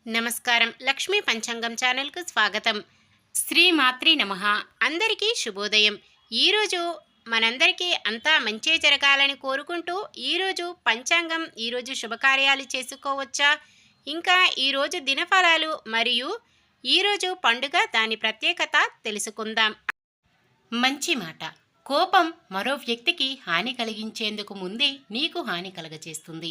నమస్కారం. లక్ష్మీ పంచాంగం ఛానల్‌కు స్వాగతం. శ్రీమాత్రే నమః. అందరికీ శుభోదయం. ఈరోజు మనందరికీ అంతా మంచే జరగాలని కోరుకుంటూ ఈరోజు పంచాంగం, ఈరోజు శుభకార్యాలు చేసుకోవచ్చా? ఇంకా ఈరోజు దినఫలాలు మరియు ఈరోజు పండుగ దాని ప్రత్యేకత తెలుసుకుందాం. మంచి మాట. కోపం మరో వ్యక్తికి హాని కలిగించేందుకు ముందే నీకు హాని కలగచేస్తుంది.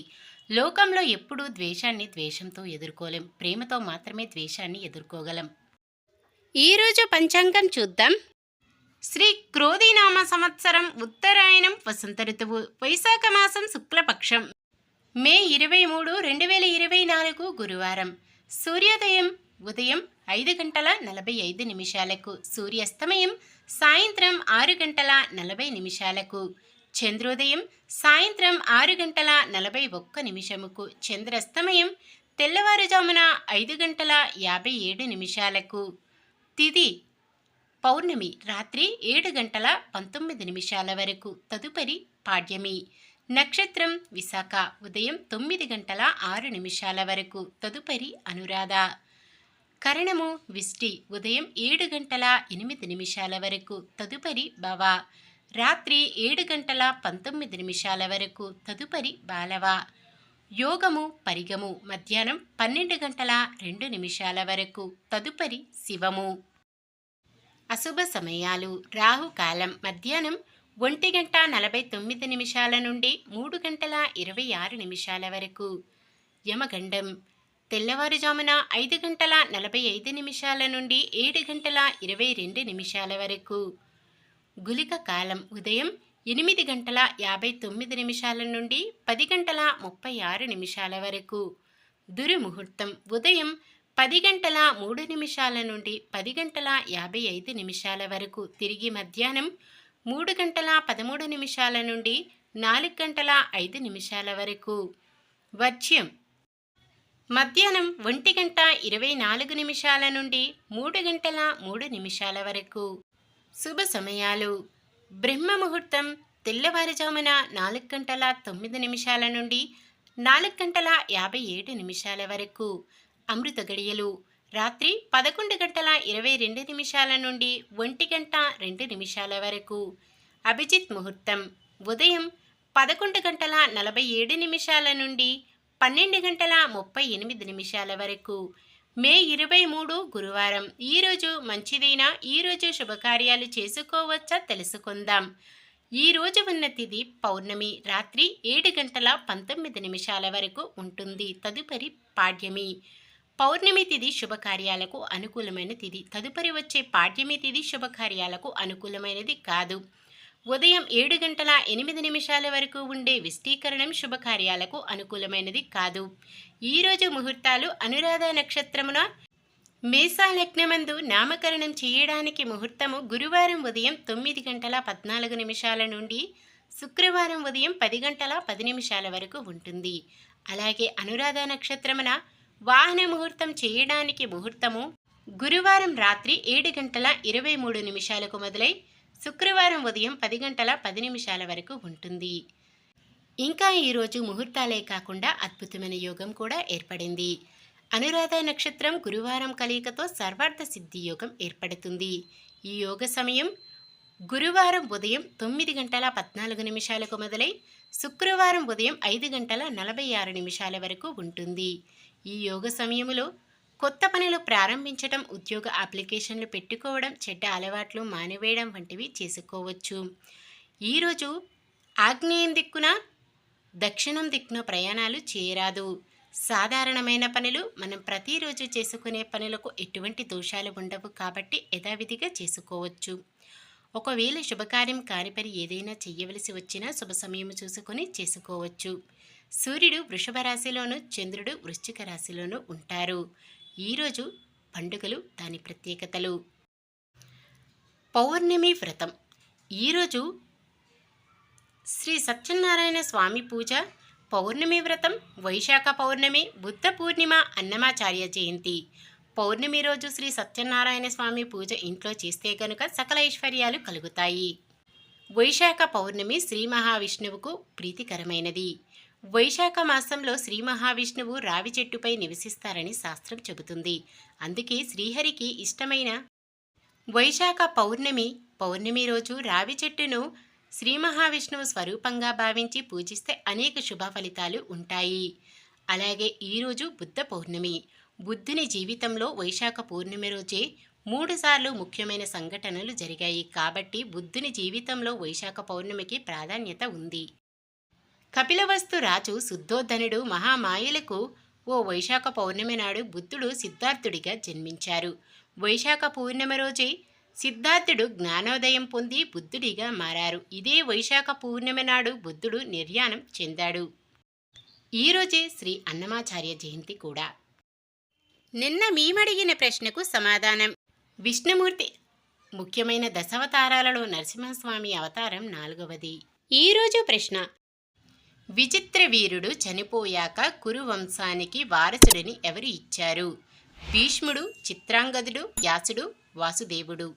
లోకంలో ఎప్పుడూ ద్వేషాన్ని ద్వేషంతో ఎదుర్కోలేం, ప్రేమతో మాత్రమే ద్వేషాన్ని ఎదుర్కోగలం. ఈరోజు పంచాంగం చూద్దాం. శ్రీ క్రోధినామ సంవత్సరం ఉత్తరాయణం వసంత ఋతువు వైశాఖ మాసం శుక్లపక్షం మే 23, 2024 గురువారం. సూర్యోదయం ఉదయం 5:45 సూర్యాస్తమయం సాయంత్రం 6:40 చంద్రోదయం సాయంత్రం 6:41 చంద్రాస్తమయం తెల్లవారుజామున 5:57 తిథి పౌర్ణమి రాత్రి 7:19 వరకు. తదుపరి పాడ్యమి. నక్షత్రం విశాఖ ఉదయం 9:06 వరకు. తదుపరి అనురాధ. కరణము విష్టి ఉదయం 7:08 వరకు. తదుపరి భవ. రాత్రి 7:19 వరకు. తదుపరి బాలవ. యోగము పరిగము మధ్యాహ్నం 12:02 వరకు. తదుపరి శివము. అశుభ సమయాలు. రాహుకాలం మధ్యాహ్నం 1:49 నుండి 3:26 వరకు. యమగండం తెల్లవారుజామున 5:45 నుండి 7:22 వరకు. గుళిక కాలం ఉదయం 8:59 నుండి 10:36 వరకు. దుర్ముహూర్తం ఉదయం 10:03 నుండి 10:55 వరకు. తిరిగి మధ్యాహ్నం 3:13 నుండి 4:05 వరకు. వర్జ్యం మధ్యాహ్నం 1:24 నుండి 3:03 వరకు. శుభ సమయాలు. బ్రహ్మ ముహూర్తం తెల్లవారుజామున 4:09 నుండి 4:57 వరకు. అమృత గడియలు రాత్రి 11:22 నుండి 1:02 వరకు. అభిజిత్ ముహూర్తం ఉదయం 11:47 నుండి 12:38 వరకు. మే 23 గురువారం. ఈరోజు మంచిదైన ఈరోజు శుభకార్యాలు చేసుకోవచ్చా తెలుసుకుందాం. ఈరోజు ఉన్న తిథి పౌర్ణమి రాత్రి 7:19 వరకు ఉంటుంది. తదుపరి పాడ్యమి. పౌర్ణమి తిథి శుభకార్యాలకు అనుకూలమైన తిథి. తదుపరి వచ్చే పాడ్యమి తిథి శుభకార్యాలకు అనుకూలమైనది కాదు. ఉదయం 7:08 వరకు ఉండే విష్టీకరణం శుభకార్యాలకు అనుకూలమైనది కాదు. ఈరోజు ముహూర్తాలు అనురాధ నక్షత్రమున మేషలగ్నమందు నామకరణం చేయడానికి ముహూర్తము గురువారం ఉదయం 9:14 నుండి శుక్రవారం ఉదయం 10:10 వరకు ఉంటుంది. అలాగే అనురాధ నక్షత్రమున వాహన ముహూర్తం చేయడానికి ముహూర్తము గురువారం రాత్రి 7:23 మొదలై శుక్రవారం ఉదయం 10:10 వరకు ఉంటుంది. ఇంకా ఈరోజు ముహూర్తాలే కాకుండా అద్భుతమైన యోగం కూడా ఏర్పడింది. అనురాధ నక్షత్రం గురువారం కలయికతో సర్వార్థ సిద్ధి యోగం ఏర్పడుతుంది. ఈ యోగ సమయం గురువారం ఉదయం 9:14 మొదలై శుక్రవారం ఉదయం 5:46 వరకు ఉంటుంది. ఈ యోగ సమయంలో కొత్త పనులు ప్రారంభించడం, ఉద్యోగ అప్లికేషన్లు పెట్టుకోవడం, చెడ్డ అలవాట్లు మానివేయడం వంటివి చేసుకోవచ్చు. ఈరోజు ఆగ్నేయం దిక్కున దక్షిణం దిక్కున ప్రయాణాలు చేయరాదు. సాధారణమైన పనులు మనం ప్రతిరోజు చేసుకునే పనులకు ఎటువంటి దోషాలు ఉండవు కాబట్టి యథావిధిగా చేసుకోవచ్చు. ఒకవేళ శుభకార్యం కాని పని ఏదైనా చెయ్యవలసి వచ్చినా శుభ సమయం చూసుకొని చేసుకోవచ్చు. సూర్యుడు వృషభ రాశిలోను, చంద్రుడు వృశ్చిక రాశిలోనూ ఉంటారు. ఈరోజు పండుగలు దాని ప్రత్యేకతలు. పౌర్ణమి వ్రతం. ఈరోజు శ్రీ సత్యనారాయణ స్వామి పూజ, పౌర్ణమి వ్రతం, వైశాఖ పౌర్ణమి, బుద్ధ పూర్ణిమ, అన్నమాచార్య జయంతి. పౌర్ణమి రోజు శ్రీ సత్యనారాయణ స్వామి పూజ ఇంట్లో చేస్తే కనుక సకల ఐశ్వర్యాలు కలుగుతాయి. వైశాఖ పౌర్ణమి శ్రీ మహావిష్ణువుకు ప్రీతికరమైనది. వైశాఖ మాసంలో శ్రీ మహావిష్ణువు రావి చెట్టుపై నివసిస్తారని శాస్త్రం చెబుతుంది. అందుకే శ్రీహరికి ఇష్టమైన వైశాఖ పౌర్ణమి రోజు రావి చెట్టును శ్రీ మహావిష్ణువు స్వరూపంగా భావించి పూజిస్తే అనేక శుభ ఫలితాలు ఉంటాయి. అలాగే ఈరోజు బుద్ధ పౌర్ణమి. బుద్ధుని జీవితంలో వైశాఖ పౌర్ణమి రోజే 3 సార్లు ముఖ్యమైన సంఘటనలు జరిగాయి. కాబట్టి బుద్ధుని జీవితంలో వైశాఖ పౌర్ణమికి ప్రాధాన్యత ఉంది. కపిలవస్తు రాజు శుద్ధోధనుడు మహామాయలకు ఓ వైశాఖ పౌర్ణమి నాడు బుద్ధుడు సిద్ధార్థుడిగా జన్మించారు. వైశాఖ పౌర్ణమి రోజే సిద్ధార్థుడు జ్ఞానోదయం పొంది బుద్ధుడిగా మారారు. ఇదే వైశాఖ పౌర్ణమి నాడు బుద్ధుడు నిర్యాణం చెందాడు. ఈరోజే శ్రీ అన్నమాచార్య జయంతి కూడా. నిన్న మీమడిగిన ప్రశ్నకు సమాధానం. విష్ణుమూర్తి ముఖ్యమైన దశావతారాలలో నరసింహస్వామి అవతారం 4వది. ఈరోజు ప్రశ్న: విచిత్ర వీరుడు చనిపోయాక కురు వంశానికి వారసుడిని ఎవరు ఇచ్చారు? భీష్ముడు, చిత్రాంగదుడు, వ్యాసుడు, వాసుదేవుడు.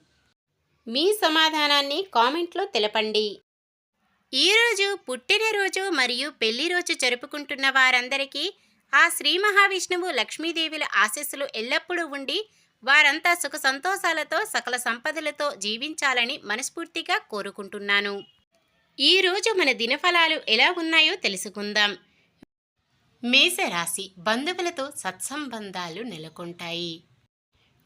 మీ సమాధానాన్ని కామెంట్లో తెలపండి. ఈరోజు పుట్టినరోజు మరియు పెళ్లి రోజు జరుపుకుంటున్న వారందరికీ ఆ శ్రీ మహావిష్ణువు లక్ష్మీదేవుల ఆశీస్సులు ఎల్లప్పుడూ ఉండి వారంతా సుఖ సంతోషాలతో సకల సంపదలతో జీవించాలని మనస్ఫూర్తిగా కోరుకుంటున్నాను. ఈరోజు మన దినఫలాలు ఎలా ఉన్నాయో తెలుసుకుందాం. మేషరాశి, బంధువులతో సత్సంబంధాలు నెలకొంటాయి.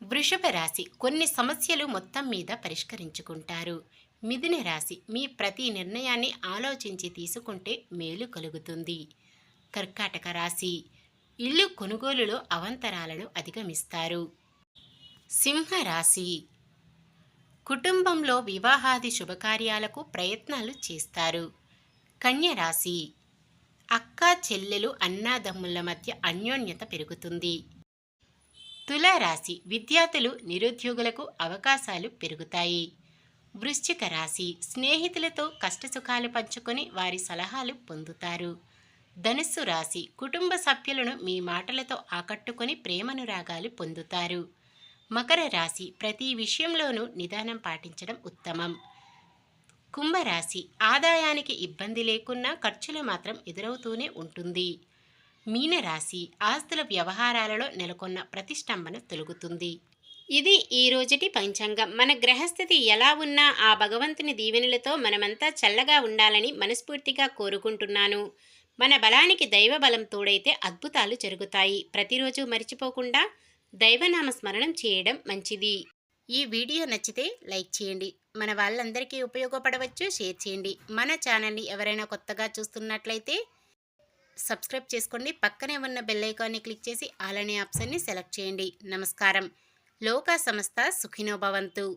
వృషభ రాశి, కొన్ని సమస్యలు మొత్తం మీద పరిష్కరించుకుంటారు. మిథున రాశి, మీ ప్రతి నిర్ణయాన్ని ఆలోచించి తీసుకుంటే మేలు కలుగుతుంది. కర్కాటక రాశి, ఇల్లు కొనుగోలులో అవాంతరాలను అధిగమిస్తారు. సింహరాశి, కుటుంబంలో వివాహాది శుభకార్యాలకు ప్రయత్నాలు చేస్తారు. కన్య రాశి, అక్క చెల్లెలు అన్నాదమ్ముల మధ్య అన్యోన్యత పెరుగుతుంది. తులారాశి, విద్యార్థులు నిరుద్యోగులకు అవకాశాలు పెరుగుతాయి. వృశ్చిక రాశి, స్నేహితులతో కష్టసుఖాలు పంచుకొని వారి సలహాలు పొందుతారు. ధనుస్సు రాశి, కుటుంబ సభ్యులను మీ మాటలతో ఆకట్టుకొని ప్రేమనురాగాలు పొందుతారు. మకర రాశి, ప్రతి విషయంలోనూ నిదానం పాటించడం ఉత్తమం. కుంభరాశి, ఆదాయానికి ఇబ్బంది లేకున్నా ఖర్చులు మాత్రం ఎదురవుతూనే ఉంటుంది. మీనరాశి, ఆస్తుల వ్యవహారాలలో నెలకొన్న ప్రతిష్టంభన తొలగుతుంది. ఇది ఈ రోజుటి పంచాంగం. మన గ్రహస్థితి ఎలా ఉన్నా ఆ భగవంతుని దీవెనలతో మనమంతా చల్లగా ఉండాలని మనస్ఫూర్తిగా కోరుకుంటున్నాను. మన బలానికి దైవ బలం తోడైతే అద్భుతాలు జరుగుతాయి. ప్రతిరోజు మర్చిపోకుండా దైవనామ స్మరణం చేయడం మంచిది. ఈ వీడియో నచ్చితే లైక్ చేయండి. మన వాళ్ళందరికీ ఉపయోగపడవచ్చు, షేర్ చేయండి. మన ఛానల్ని ఎవరైనా కొత్తగా చూస్తున్నట్లయితే సబ్స్క్రైబ్ చేసుకోండి. పక్కనే ఉన్న బెల్ ఐకాన్ని క్లిక్ చేసి ఆల్ అనే ఆప్షన్ని సెలెక్ట్ చేయండి. నమస్కారం. లోకా సమస్త సుఖినో భవంతు.